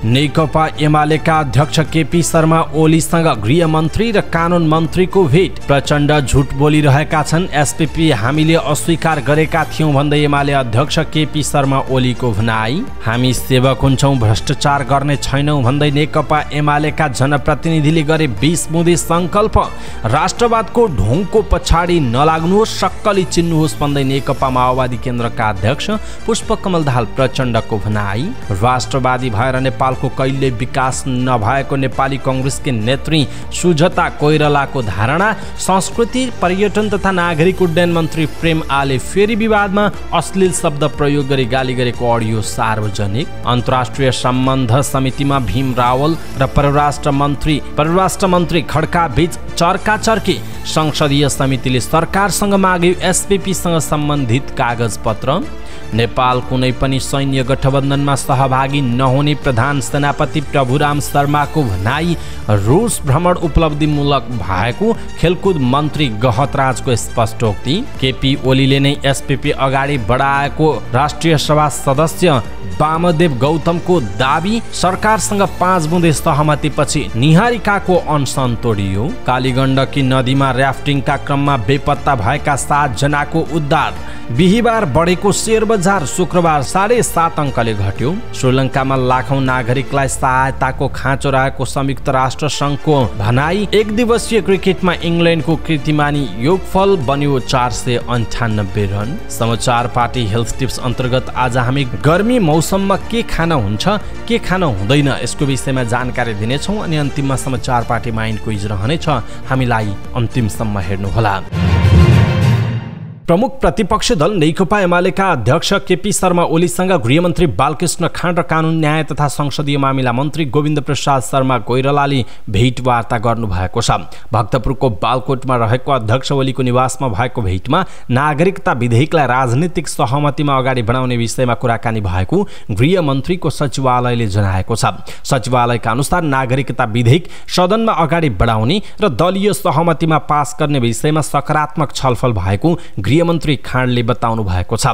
नेकपा एमालेका अध्यक्ष केपी शर्मा ओलीसँग गृहमन्त्री र कानुन मन्त्रीको भेट। प्रचण्ड झुट बोलिरहेका छन्, एसपीपी हामीले अस्वीकार गरेका थियौं भन्दै एमाले अध्यक्ष केपी शर्मा ओलीको भनाई। हामी सेवक हुन्छौं, भ्रष्टाचार गर्ने छैनौं भन्दै नेकपा एमालेका जनप्रतिनिधिले गरे 20 बुँदे संकल्प। राष्ट्रवादको ढोङको पछाडि नलाग्नुहोस्, सक्कली चिन्नुहोस् भन्दै नेकपा माओवादी केन्द्रका अध्यक्ष पुष्पकमल दाहाल प्रचण्डको भनाई। राष्ट्रवादी भएर नेपालको कहिल्यै विकास नभएको नेपाली कांग्रेसकी नेत्री सुजता कोइरालाको धारणा। संस्कृति पर्यटन तथा नागरिक उड्डयन मन्त्री प्रेम आले फेरि विवादमा अश्लील शब्द प्रयोग गरी गाली गरेको अडियो सार्वजनिक। अन्तर्राष्ट्रिय सम्बन्ध समितिमा भीम रावल र परराष्ट्र मन्त्री खड्का बीच चर्काचर्की। संसदीय समितिले सरकारसँग माग्यो एसपीपीसँग सम्बन्धित कागज पत्र। नेपाल कुनै पनि सैन्य गठबन्धनमा सहभागी नहुने प्रधान सेनापति प्रभुराम शर्माको भनाई। रूस भ्रमण उपलब्धिमूलक भएको खेलकुद मन्त्री गहतराजको स्पष्टोक्ति। केपी ओलीले नै एसपीपी अगाडि बढाएको राष्ट्रिय सभा सदस्य वामदेव गौतमको दाबी। सरकारसँग 5 बुँदे सहमतिपछि निहारिकाको अनसन तोडियो। कालीगण्डकी नदीमा र्याफ्टिङका क्रममा बेपत्ता भएका 7 जनाको उद्धार। बिहिबार बढेको शेयर बजार शुक्रबार 7.5 अङ्कले घट्यो। श्रीलङ्कामा लाखौं नागरिकलाई सहायताको खाँचो रहेको संयुक्त राष्ट्र संघको भनाई। 1 दिवसीय क्रिकेटमा इङ्ल्यान्डको कीर्तिमानी योगफल बन्यो 498 रन। समाचार पार्टी हेल्थ टिप्स अन्तर्गत आज हामी गर्मी मौसममा के खान हुन्छ, के खान हुँदैन यसको विषयमा जानकारी दिनेछौँ अनि अन्तिममा समाचार पार्टी माइन्ड क्विज रहनेछ। हामीलाई अन्तिमसम्म हेर्नुहोला। प्रमुख प्रतिपक्षी दल नेकपा एमालेका अध्यक्ष केपी शर्मा ओलीसँग गृहमन्त्री बालकृष्ण खाँड र कानुन न्याय तथा संसदीय मामिला मन्त्री गोविन्द प्रसाद शर्मा कोइरालाले भेटवार्ता गर्नुभएको छ। भक्तपुरको बालकोटमा रहेको अध्यक्ष ओलीको निवासमा भएको भेटमा नागरिकता विधेयकलाई राजनीतिक सहमतिमा अगाडि बढाउने विषयमा कुराकानी भएको गृहमन्त्रीको सचिवालयले जनाएको छ। सचिवालयका अनुसार नागरिकता विधेयक सदनमा अगाडि बढाउने र दलीय सहमतिमा पास गर्ने विषयमा सकारात्मक छलफल भएको गृहमन्त्री खाँडले बताउनु भएको छ।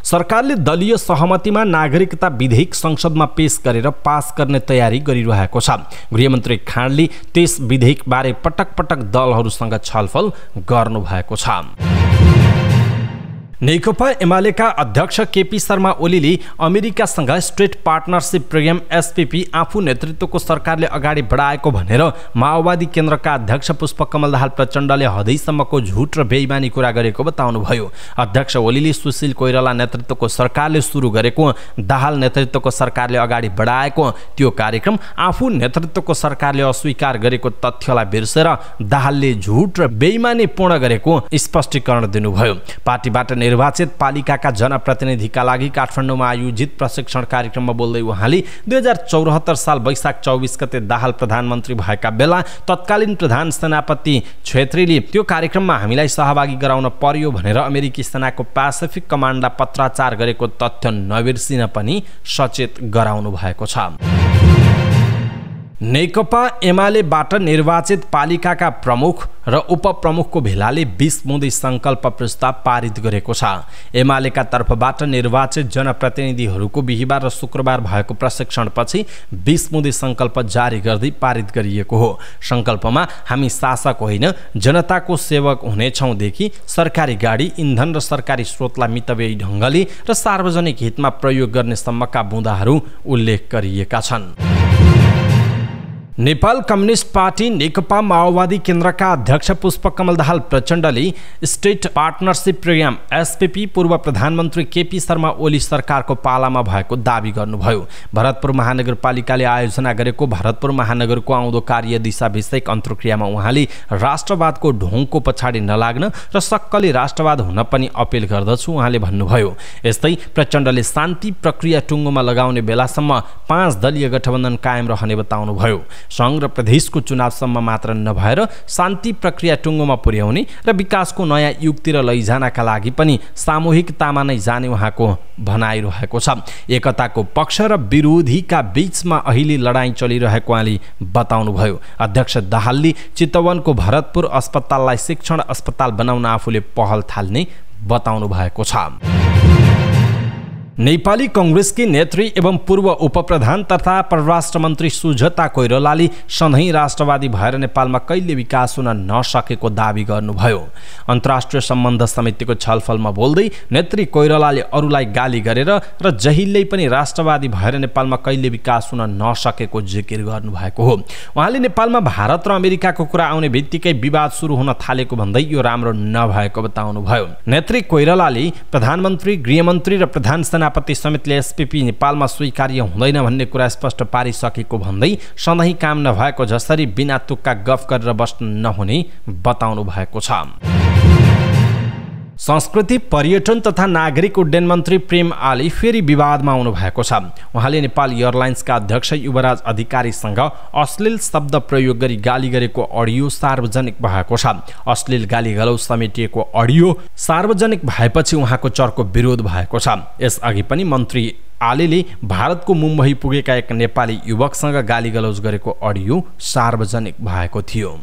सरकारले दलीय सहमतिमा नागरिकता विधेयक संसदमा पेश गरेर पास गर्ने तयारी गरिरहेको छ। गृहमन्त्री खाँडले त्यस विधेयक बारे पटक पटक दलहरूसँग छलफल गर्नु भएको छ। नेकपा एमालेका अध्यक्ष केपी शर्मा ओलीले अमेरिकासँग स्ट्रेट पार्टनरशिप प्रोग्राम एसपीपी आफू नेतृत्वको सरकारले अगाडि बढाएको भनेर माओवादी केन्द्रका अध्यक्ष पुष्पकमल दाहाल प्रचण्डले हदैसम्मको झुट र बेइमानी कुरा गरेको बताउनुभयो। अध्यक्ष ओलीले सुशील कोइराला नेतृत्वको सरकारले सुरु गरेको दाहाल नेतृत्वको सरकारले अगाडि बढाएको त्यो कार्यक्रम आफू नेतृत्वको सरकारले अस्वीकार गरेको तथ्यलाई बिर्सेर दाहालले झुट र बेइमानी पूर्ण गरेको स्पष्टीकरण दिनुभयो। पार्टीबाट निर्वाचित पालिकाका जनप्रतिनिधिका लागि काठमाडौँमा आयोजित प्रशिक्षण कार्यक्रममा बोल्दै उहाँले 2074 साल वैशाख 24 गते दाहाल प्रधानमन्त्री भएका बेला तत्कालीन प्रधान सेनापति छेत्रीले त्यो कार्यक्रममा हामीलाई सहभागी गराउन पर्यो भनेर अमेरिकी सेनाको पेसिफिक कमान्डलाई पत्राचार गरेको तथ्य नबिर्सिन पनि सचेत गराउनु भएको छ। नेकपा एमालेबाट निर्वाचित पालिकाका प्रमुख र उपप्रमुखको भेलाले 20 बुँदे संकल्प प्रस्ताव पारित गरेको छ। एमालेका तर्फबाट निर्वाचित जनप्रतिनिधिहरूको बिहिबार र शुक्रबार भएको प्रशिक्षणपछि 20 बुँदे संकल्प जारी गर्दै पारित गरिएको हो। संकल्पमा हामी शासक होइन जनताको सेवक हुनेछौँदेखि सरकारी गाडी, इन्धन र सरकारी स्रोतलाई मितव्ययी ढङ्गले र सार्वजनिक हितमा प्रयोग गर्ने सम्मका बुँदाहरू उल्लेख गरिएका छन्। नेपाल कम्युनिस्ट पार्टी नेकपा माओवादी केन्द्रका अध्यक्ष पुष्पकमल दाहाल प्रचण्डले स्टेट पार्टनरशिप प्रोग्राम एसपीपी पूर्व प्रधानमन्त्री केपी शर्मा ओली सरकारको पालामा भएको दावी गर्नुभयो। भरतपुर महानगरपालिकाले आयोजना गरेको भरतपुर महानगरको आउँदो कार्य दिशा विषयक अन्तर्क्रियामा उहाँले राष्ट्रवादको ढोङको पछाडि नलाग्न र सक्कली राष्ट्रवाद हुन पनि अपिल गर्दछु उहाँले भन्नुभयो। यस्तै प्रचण्डले शान्ति प्रक्रिया टुङ्गोमा लगाउने बेलासम्म 5 दलीय गठबन्धन कायम रहने बताउनुभयो। संघ र प्रदेशको चुनावसम्म मात्र नभएर शान्ति प्रक्रिया टुङ्गोमा पुर्याउने र विकासको नयाँ युगतिर लैजानका लागि पनि सामूहिकतामा नै जाने उहाँको भनाइरहेको छ। एकताको पक्ष र विरोधीका बीचमा अहिले लडाईँ चलिरहेको उहाँले बताउनुभयो। अध्यक्ष दाहालले चितवनको भरतपुर अस्पताललाई शिक्षण अस्पताल बनाउन आफूले पहल थाल्ने बताउनु भएको छ। नेपाली कांग्रेसकी नेत्री एवं पूर्व उपप्रधान तथा परराष्ट्र मन्त्री सुझता कोइरालाले सधैँ राष्ट्रवादी भएर नेपालमा कहिले विकास हुन नसकेको दावी गर्नुभयो। अन्तर्राष्ट्रिय सम्बन्ध समितिको छलफलमा बोल्दै नेत्री कोइरालाले अरूलाई गाली गरेर र जहिल्यै पनि राष्ट्रवादी भएर नेपालमा कहिले विकास हुन नसकेको जिकिर गर्नुभएको हो। उहाँले नेपालमा भारत र अमेरिकाको कुरा आउने बित्तिकै विवाद सुरु हुन थालेको भन्दै यो राम्रो नभएको बताउनुभयो। नेत्री कोइरालाले प्रधानमन्त्री, गृहमन्त्री र प्रधान सेनापति समेतले एसपीपी नेपालमा स्वीकार्य हुँदैन भन्ने कुरा स्पष्ट पारिसकेको भन्दै सधैँ काम नभएको जसरी बिना तुक्का गफ गरेर बस्न नहुने बताउनु भएको छ। संस्कृति, पर्यटन तथा नागरिक उड्डयन मन्त्री प्रेम आले फेरि विवादमा आउनु भएको छ। उहाँले नेपाल एयरलाइन्सका अध्यक्ष युवराज अधिकारीसँग अश्लील शब्द प्रयोग गरी गाली गरेको अडियो सार्वजनिक भएको छ। अश्लील गाली गलौज समेटिएको अडियो सार्वजनिक भएपछि उहाँको चर्को विरोध भएको छ। यसअघि पनि मन्त्री आलेले भारतको मुम्बई पुगेका एक नेपाली युवकसँग गाली गलौज गरेको अडियो सार्वजनिक भएको थियो।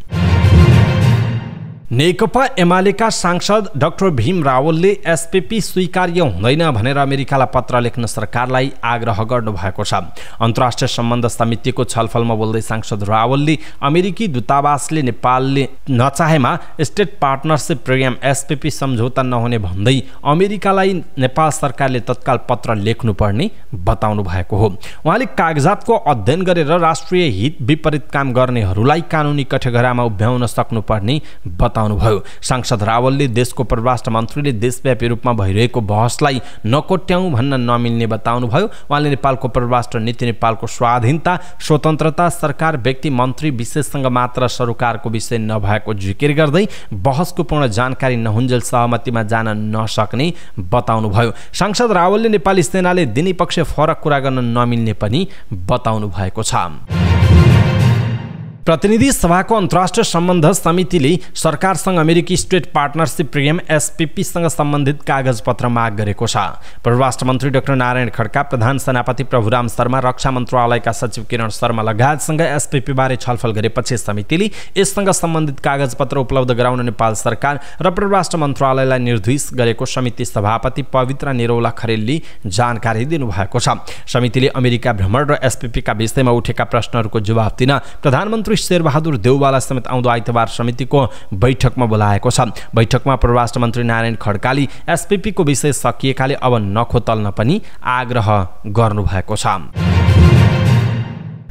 नेकपा एमालेका सांसद डाक्टर भीम रावलले एसपीपी स्वीकार्य हुँदैन भनेर अमेरिकालाई पत्र लेख्न सरकारलाई आग्रह गर्नुभएको छ। अन्तर्राष्ट्रिय सम्बन्ध समितिको छलफलमा बोल्दै सांसद रावलले अमेरिकी दूतावासले नेपालले नचाहेमा स्टेट पार्टनरसिप प्रोग्राम एसपीपी सम्झौता नहुने भन्दै अमेरिकालाई नेपाल सरकारले तत्काल पत्र लेख्नुपर्ने बताउनु भएको हो। उहाँले कागजातको अध्ययन गरेर राष्ट्रिय हित विपरीत काम गर्नेहरूलाई कानुनी कठघरामा उभ्याउन सक्नुपर्ने बताउनुभयो। सांसद रावलले देशको परराष्ट्र मन्त्रीले देशव्यापी रूपमा भइरहेको बहसलाई नकोट्याउँ भन्न नमिल्ने बताउनुभयो। उहाँले नेपालको परराष्ट्र नीति, नेपालको स्वाधीनता, स्वतन्त्रता, सरकार, व्यक्ति, मन्त्री विशेषसँग मात्र सरोकारको विषय नभएको जिकिर गर्दै बहसको पूर्ण जानकारी नहुन्जेल सहमतिमा जान नसक्ने बताउनुभयो। सांसद रावलले नेपाली सेनाले दिनै पक्ष फरक कुरा गर्न नमिल्ने पनि बताउनु भएको छ। प्रतिनिधि सभाको अन्तर्राष्ट्रिय सम्बन्ध समितिले सरकारसँग अमेरिकी स्टेट पार्टनरसिप प्रोग्राम एसपीपीसँग सम्बन्धित कागजपत्र माग गरेको छ। परराष्ट्र मन्त्री डाक्टर नारायण खड्का, प्रधान सेनापति प्रभुराम शर्मा, रक्षा मन्त्रालयका सचिव किरण शर्मा लगायतसँग एसपीपी बारे छलफल गरेपछि समितिले यससँग सम्बन्धित कागजपत्र उपलब्ध गराउन नेपाल सरकार र परराष्ट्र मन्त्रालयलाई निर्देश गरेको समिति सभापति पवित्र निरौला खरेलले जानकारी दिनुभएको छ। समितिले अमेरिका भ्रमण र एसपीपीका विषयमा उठेका प्रश्नहरूको जवाफ दिन प्रधानमन्त्री शेरबहादुर देउवाला समेत आउँदो आइतबार समितिको बैठकमा बोलाएको छ। बैठकमा परराष्ट्र मन्त्री नारायण खड्काले एसपीपीको विषय सकिएकाले अब नखोतल्न पनि आग्रह गर्नुभएको छ।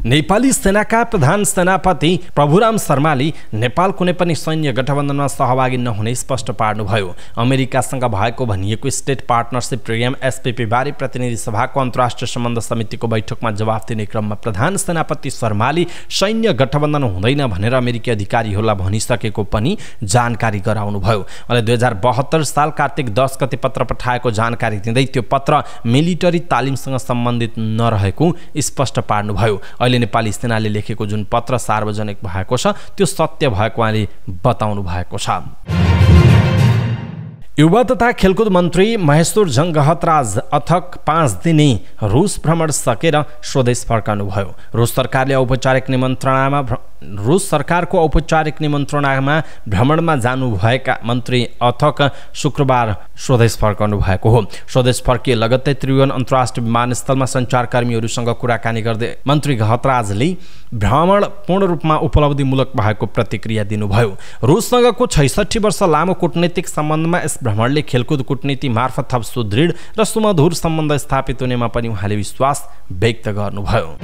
नेपाली सेनाका प्रधान सेनापति प्रभुराम शर्माले नेपाल कुनै पनि सैन्य गठबन्धनमा सहभागी नहुने स्पष्ट पार्नुभयो। अमेरिकासँग भएको भनिएको स्टेट पार्टनरसिप प्रोग्राम एसपीपी बारे प्रतिनिधि सभाको अन्तर्राष्ट्रिय सम्बन्ध समितिको बैठकमा जवाफ दिने क्रममा प्रधान सेनापति शर्माले सैन्य गठबन्धन हुँदैन भनेर अमेरिकी अधिकारीहरूलाई भनिसकेको पनि जानकारी गराउनुभयो। उहाँले 2072 साल कार्तिक 10 गते पत्र पठाएको जानकारी दिँदै त्यो पत्र मिलिटरी तालिमसँग सम्बन्धित नरहेको स्पष्ट पार्नुभयो। अहिले नेपाली सेनाले लेखेको जुन पत्र सार्वजनिक भएको छ त्यो सत्य भएको उहाँले बताउनु भएको छ। युवा तथा खेलकुद मन्त्री महेश्वर जङ गहतराज अथक 5 दिने रुस भ्रमण सकेर स्वदेश फर्कनुभयो। रुस सरकारको औपचारिक निमन्त्रणामा भ्रमणमा जानुभएका मन्त्री अथक शुक्रबार स्वदेश फर्कनु भएको हो। स्वदेश फर्किए लगत्तै त्रिभुवन अन्तर्राष्ट्रिय विमानस्थलमा सञ्चारकर्मीहरूसँग कुराकानी गर्दै मन्त्री गहतराजले भ्रमण पूर्ण रूपमा उपलब्धिमूलक भएको प्रतिक्रिया दिनुभयो। रुससँगको 66 वर्ष लामो कूटनीतिक सम्बन्धमा यस भ्रमणले खेलकुद कूटनीति मार्फत थप सुदृढ र सुमधुर सम्बन्ध स्थापित हुनेमा पनि उहाँले विश्वास व्यक्त गर्नुभयो।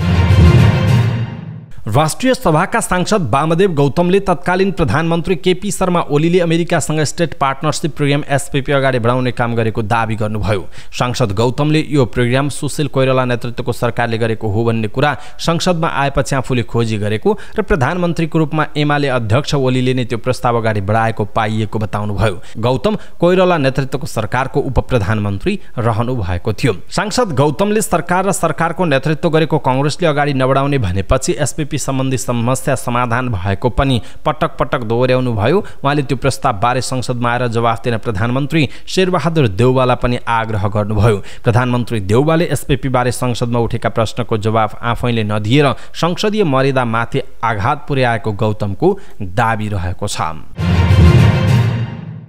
राष्ट्रिय सभाका सांसद वामदेव गौतमले तत्कालीन प्रधानमन्त्री केपी शर्मा ओलीले अमेरिकासँग स्टेट पार्टनरसिप प्रोग्राम एसपीपी अगाडि बढाउने काम गरेको दावी गर्नुभयो। सांसद गौतमले यो प्रोग्राम सुशील कोइराला नेतृत्वको सरकारले गरेको हो भन्ने कुरा संसदमा आएपछि आफूले खोजी गरेको र प्रधानमन्त्रीको रूपमा एमाले अध्यक्ष ओलीले नै त्यो प्रस्ताव अगाडि बढाएको पाइएको बताउनुभयो। गौतम कोइराला नेतृत्वको सरकारको उपप्रधानमन्त्री रहनु भएको थियो। सांसद गौतमले सरकार र सरकारको नेतृत्व गरेको कांग्रेसले अगाडि नबढाउने भनेपछि एसपीपी सम्बन्धी समस्या समाधान भएको पनि पटक पटक दोहोर्याउनु भयो। उहाँले त्यो प्रस्ताव बारे संसदमा आएर जवाफ दिन प्रधानमन्त्री शेरबहादुर देउवाला पनि आग्रह गर्नुभयो। प्रधानमन्त्री देउवाले एसपीपी बारे संसदमा उठेका प्रश्नको जवाफ आफैले नदिएर संसदीय मर्यादामाथि आघात पुर्याएको गौतमको दाबी रहेको छ।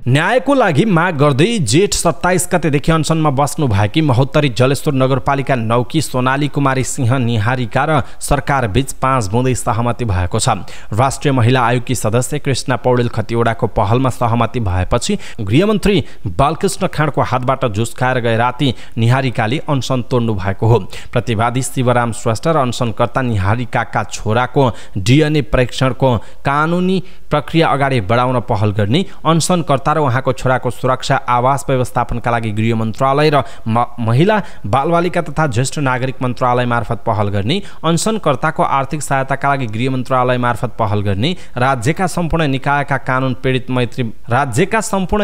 न्यायको लागि माग गर्दै जेठ 27 गतेदेखि अनसनमा बस्नु भएकी महोत्तरी जलेश्वर नगरपालिका 9 की सोनाली कुमारी सिंह निहारिका र सरकार बीच 5 बुँदै सहमति भएको छ। राष्ट्रिय महिला आयोगकी सदस्य कृष्णा पौडेल खतिवडाको पहलमा सहमति भएपछि गृहमन्त्री बालकृष्ण खाँडको हातबाट झुस्काएर गए राति निहारिकाले अनसन तोड्नु भएको हो। प्रतिवादी शिवराम श्रेष्ठ र अनसनकर्ता निहारिकाका छोराको DNA परीक्षणको कानुनी प्रक्रिया अगाडि बढाउन पहल गर्ने, अनसनकर्ता र उहाँको छोराको सुरक्षा आवास व्यवस्थापनका लागि गृह मन्त्रालय र महिला बालबालिका तथा ज्येष्ठ नागरिक मन्त्रालय मार्फत पहल गर्ने, अनसनकर्ताको आर्थिक सहायताका लागि गृह मन्त्रालय मार्फत पहल गर्ने, राज्यका सम्पूर्ण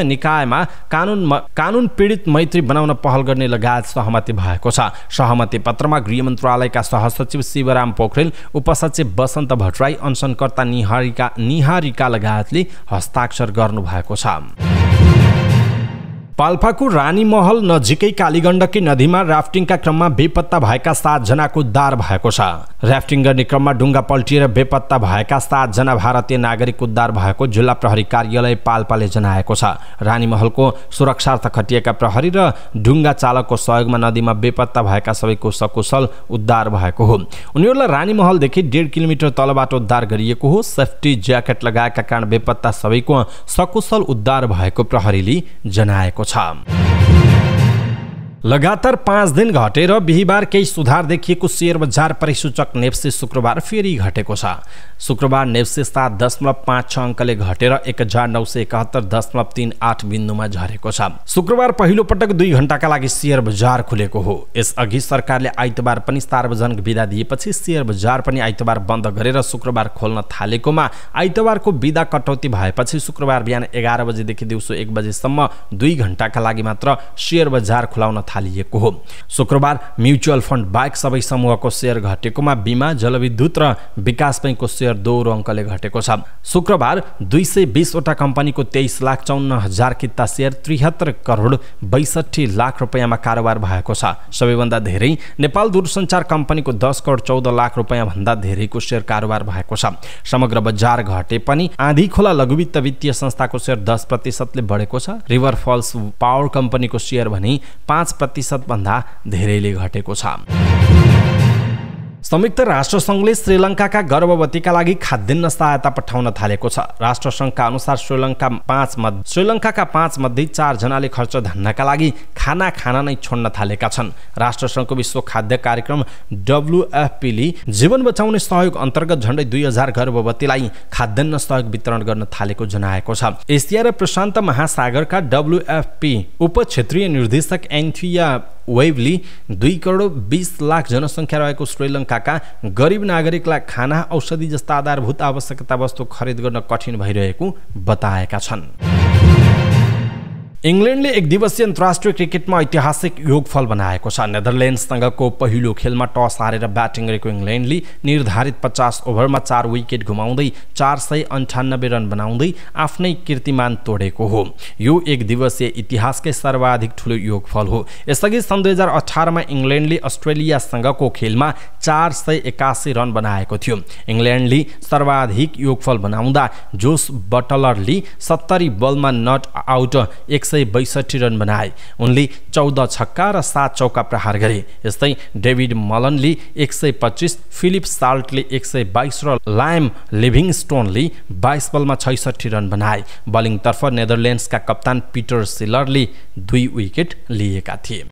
निकायमा कानुन पीडित मैत्री बनाउन पहल गर्ने लगायत सहमति भएको छ। सहमति पत्रमा गृह मन्त्रालयका सहसचिव शिवराम पोखरेल, उपसचिव बसन्त भट्टराई, अनसनकर्ता निहारिका लगायतले हस्ताक्षर गर्नु भएको छ। पाल्पाको रानीमहल नजिकै कालीगण्डकी नदीमा राफ्टिङका क्रममा बेपत्ता भएका 7 जनाको उद्धार भएको छ। राफ्टिङ गर्ने क्रममा डुङ्गा पल्टिएर बेपत्ता भएका 7 जना भारतीय नागरिक उद्धार भएको जिल्ला प्रहरी कार्यालय पाल्पाले जनाएको छ। रानीमहलको सुरक्षार्थ खटिएका प्रहरी र डुङ्गा चालकको सहयोगमा नदीमा बेपत्ता भएका सबैको सकुशल उद्धार भएको हो। उनीहरूलाई रानीमहलदेखि 1.5 किलोमिटर तलबाट उद्धार गरिएको हो। सेफ्टी ज्याकेट लगाएका कारण बेपत्ता सबैको सकुशल उद्धार भएको प्रहरीले जनाएको छ। लगातार 5 दिन घटेर बिहीबार केही सुधार देखिएको शेयर बजार परिसूचक नेप्से शुक्रबार फेरि घटेको छ। शुक्रबार नेप्से 7.56 अङ्कले घटेर 1971.38 बिन्दुमा झरेको छ। शुक्रबार पहिलो पटक 2 घण्टाका लागि शेयर बजार खुलेको हो। यसअघि सरकारले आइतबार पनि सार्वजनिक बिदा दिएपछि शेयर बजार पनि आइतबार बन्द गरेर शुक्रबार खोल्न थालेकोमा आइतबारको बिदा कटौती भएपछि शुक्रबार बिहान 11 बजेदेखि दिउँसो 1 बजेसम्म 2 घण्टाका लागि मात्र शेयर बजार खुलाउन थालिएको हो। शुक्रबार म्युचुअल फन्ड बाहेक सबै समूहको शेयर घटेकोमा बिमा, जलविद्युत र विकास बैङ्कको शेयर 2 अङ्कले घटेको छ। शुक्रबार 220 वटा कम्पनीको 23,54,000 किता शेयर 73 करोड 62 लाख रुपैयाँमा कारोबार भएको छ। सबैभन्दा धेरै नेपाल दूरसञ्चार कम्पनीको 10 करोड 14 लाख रुपैयाँ भन्दा धेरैको शेयर कारोबार भएको छ। समग्र बजार घटे पनि आँधी खोला लघुवित्त वित्तीय संस्थाको शेयर 10% बढेको छ। रिभर फल्स पावर कम्पनीको शेयर भने 5% भन्दा धेरैले घटेको छ। संयुक्त राष्ट्रसङ्घले श्रीलङ्काका गर्भवतीका लागि खाद्यान्न सहायता पठाउन थालेको छ। राष्ट्रसङ्घका अनुसार श्रीलङ्काका 5 मध्ये 4 जनाले खर्च धान्नका लागि खाना खान नै छोड्न थालेका छन्। राष्ट्रसङ्घको विश्व खाद्य कार्यक्रम WFP ले जीवन बचाउने सहयोग अन्तर्गत झण्डै 2000 गर्भवतीलाई खाद्यान्न सहयोग वितरण गर्न थालेको जनाएको छ। एसिया र प्रशान्त महासागरका WFP उप क्षेत्रीय निर्देशक एन्थिया वेभली 2 करोड 20 लाख जनसङ्ख्या रहेको श्रीलङ्काका गरिब नागरिकलाई खाना, औषधि जस्ता आधारभूत आवश्यकता वस्तु खरिद गर्न कठिन भइरहेको बताएका छन्। इङ्ल्यान्डले 1 दिवसीय अन्तर्राष्ट्रिय क्रिकेटमा ऐतिहासिक योगफल बनाएको छ। नेदरल्यान्ड्ससँगको पहिलो खेलमा टस हारेर ब्याटिङ गरेको इङ्ल्यान्डले निर्धारित 50 ओभरमा 4 विकेट गुमाउँदै 498 रन बनाउँदै आफ्नै कीर्तिमान तोडेको हो। यो 1 दिवसीय इतिहासकै सर्वाधिक ठुलो योगफल हो। यसअघि सन् 2018 मा इङ्ल्यान्डले अस्ट्रेलियासँगको खेलमा 481 रन बनाएको थियो। इङ्ल्यान्डले सर्वाधिक योगफल बनाउँदा जोस बटलरले 70 बलमा नट आउट 162 रन बनाए। उनले 14 छक्का र 7 चौका प्रहार गरे। यस्तै डेभिड मलनले 125, फिलिप साल्टले 122 र लायम लिभिङस्टोनले 22 बलमा 66 रन बनाए। बलिङतर्फ नेदरल्यान्ड्सका कप्तान पिटर सिलरले 2 विकेट लिएका थिए।